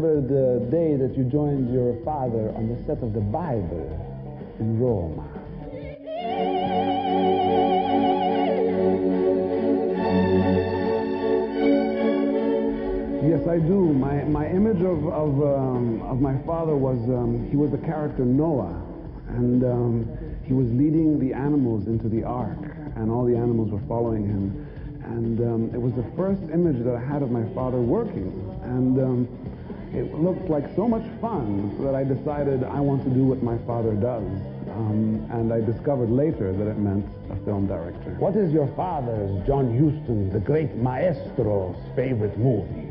remember the day that you joined your father on the set of the Bible in Rome. Yes, I do. My image of my father was, he was the character Noah, and he was leading the animals into the ark, and all the animals were following him. And it was the first image that I had of my father working, and it looked like so much fun that I decided I want to do what my father does. And I discovered later that it meant a film director. What is your father's, John Huston, the great maestro's, favorite movie?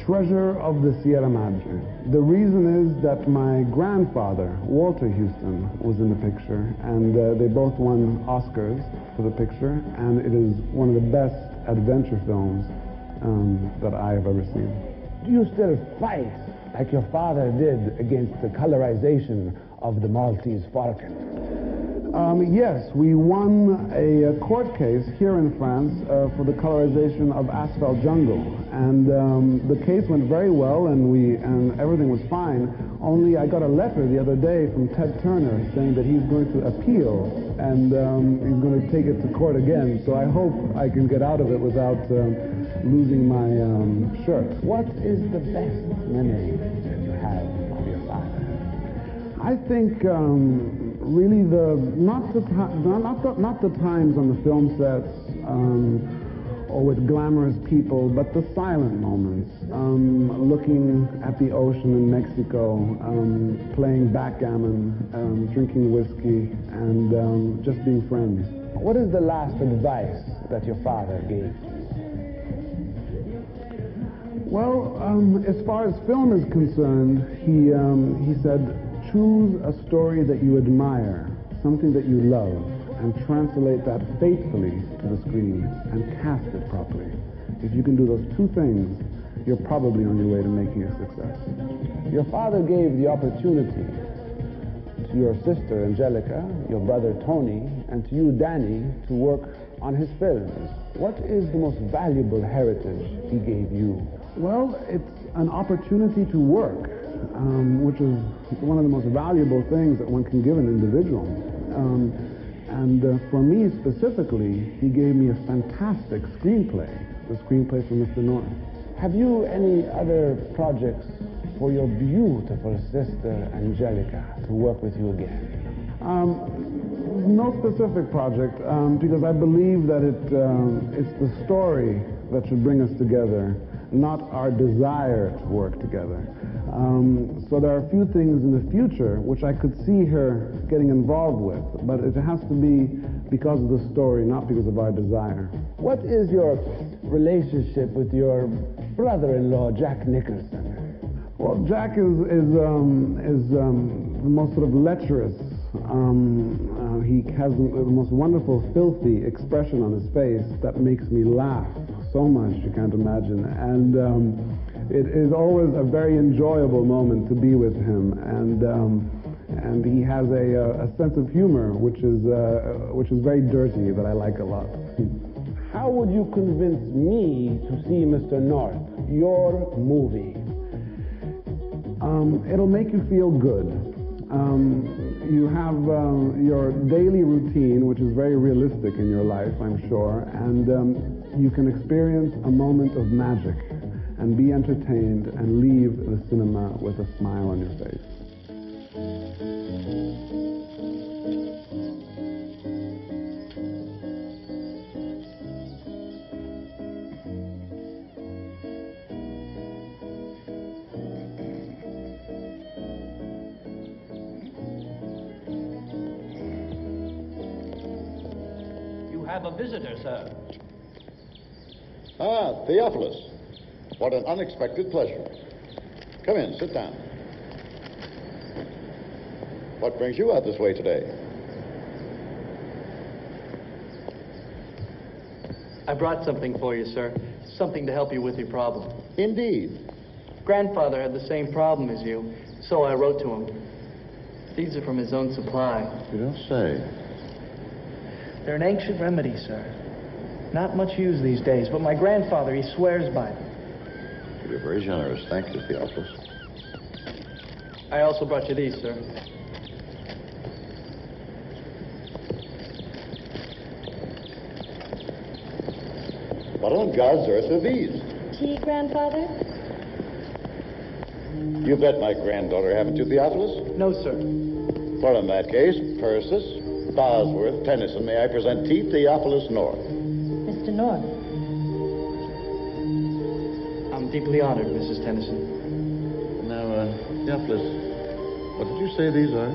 Treasure of the Sierra Madre. The reason is that my grandfather, Walter Huston, was in the picture, and they both won Oscars for the picture, and it is one of the best adventure films that I have ever seen. Do you still fight, like your father did, against the colorization of the Maltese falcon? Yes, we won a court case here in France for the colorization of Asphalt Jungle, and the case went very well, and everything was fine. Only I got a letter the other day from Ted Turner saying that he's going to appeal, and he's going to take it to court again. So I hope I can get out of it without losing my shirt. What is the best memory that you have of your father? I think really not the times on the film sets or with glamorous people, but the silent moments. Looking at the ocean in Mexico, playing backgammon, drinking whiskey, and just being friends. What is the last advice that your father gave you? Well, as far as film is concerned, he said, choose a story that you admire, something that you love, and translate that faithfully to the screen and cast it properly. If you can do those two things, you're probably on your way to making a success. Your father gave the opportunity to your sister Angelica, your brother Tony, and to you, Danny, to work on his films. What is the most valuable heritage he gave you? Well, it's an opportunity to work, which is one of the most valuable things that one can give an individual. And for me specifically, he gave me a fantastic screenplay, the screenplay for Mr. North. Have you any other projects for your beautiful sister Angelica to work with you again? No specific project, because I believe that it's the story that should bring us together, not our desire to work together. So there are a few things in the future which I could see her getting involved with, but it has to be because of the story, not because of our desire. What is your relationship with your brother-in-law, Jack Nicholson? Well, Jack is the most sort of lecherous. He has the most wonderful, filthy expression on his face that makes me laugh so much you can't imagine. And it is always a very enjoyable moment to be with him, and he has a sense of humor which is very dirty that I like a lot. How would you convince me to see Mr. North, your movie? It'll make you feel good. You have your daily routine, which is very realistic in your life, I'm sure, and you can experience a moment of magic and be entertained and leave the cinema with a smile on your face. You have a visitor, sir. Ah, Theophilus. What an unexpected pleasure. Come in, sit down. What brings you out this way today? I brought something for you, sir. Something to help you with your problem. Indeed. Grandfather had the same problem as you, so I wrote to him. These are from his own supply. You don't say. They're an ancient remedy, sir. Not much used these days, but my grandfather, he swears by them. You're very generous. Thank you, Theophilus. I also brought you these, sir. What on God's earth are these? Tea, Grandfather? You've met my granddaughter, haven't you, Theophilus? No, sir. Well, in that case, Persis, Bosworth, Tennyson, may I present T. Theophilus North? Mr. North. I'm deeply honored, Mrs. Tennyson. Now, Theophilus, what did you say these are?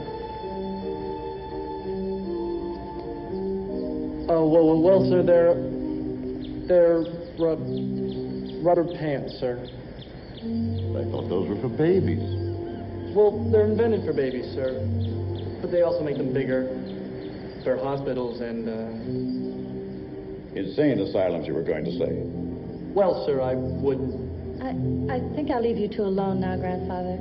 Oh, well, sir, they're rubber pants, sir. I thought those were for babies. Well, they're invented for babies, sir. But they also make them bigger for hospitals and, Insane asylums, you were going to say. well, sir, I wouldn't. I think I'll leave you two alone now, Grandfather.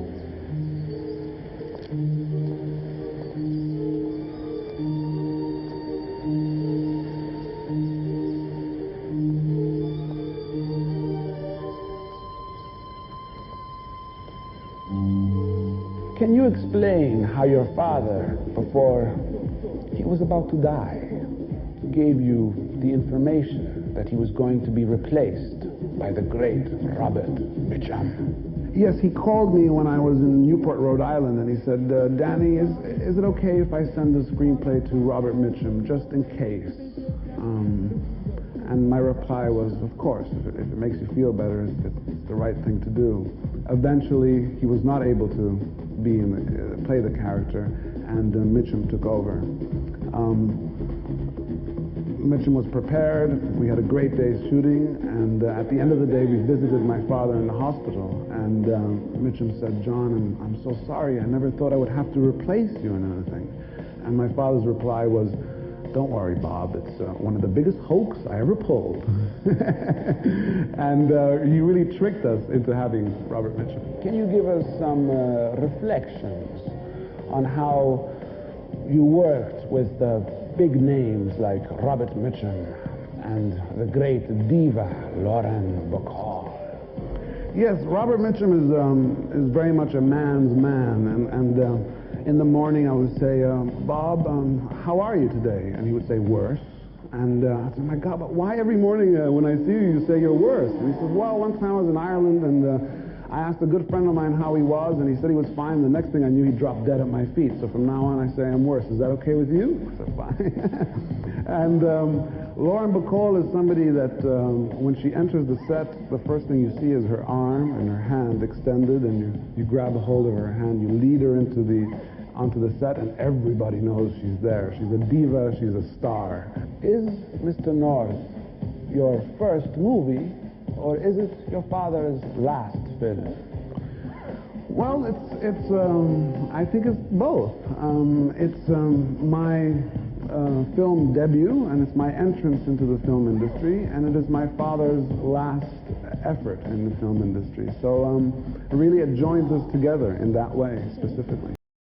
Can you explain how your father, before he was about to die, gave you the information that he was going to be replaced by the great Robert MITCHUM? Yes, he called me when I was in Newport, Rhode Island, and he said, Danny, is it okay if I send the screenplay to Robert MITCHUM, just in case? And my reply was, of course, if it makes you feel better, it's the right thing to do. Eventually, he was not able to play the character, and Mitchum took over. Mitchum was prepared. We had a great day's shooting, and at the end of the day, we visited my father in the hospital, and Mitchum said, John, I'm so sorry. I never thought I would have to replace you in anything. And my father's reply was, don't worry, Bob. It's one of the biggest hoax I ever pulled. And he really tricked us into having Robert Mitchum. Can you give us some reflections on how you worked with big names like Robert Mitchum and the great diva Lauren BACALL? Yes, Robert Mitchum is very much a man's man, and in the morning I would say, Bob, how are you today? And he would say, worse. And I said, my God, but why every morning when I see you, you say you're worse? And he says, well, one time I was in Ireland, and I asked a good friend of mine how he was, and he said he was fine. The next thing I knew, he dropped dead at my feet. So from now on, I say I'm worse. Is that okay with you? I said, fine. And Lauren BACALL is somebody that when she enters the set, the first thing you see is her arm and her hand extended, and you grab a hold of her hand, you lead her onto the set, and everybody knows she's there. She's a diva, she's a star. Is Mr. North your first movie, or is it your father's last film? Well, I think it's both. It's my film debut, and it's my entrance into the film industry, and it is my father's last effort in the film industry. So really it joins us together in that way, specifically.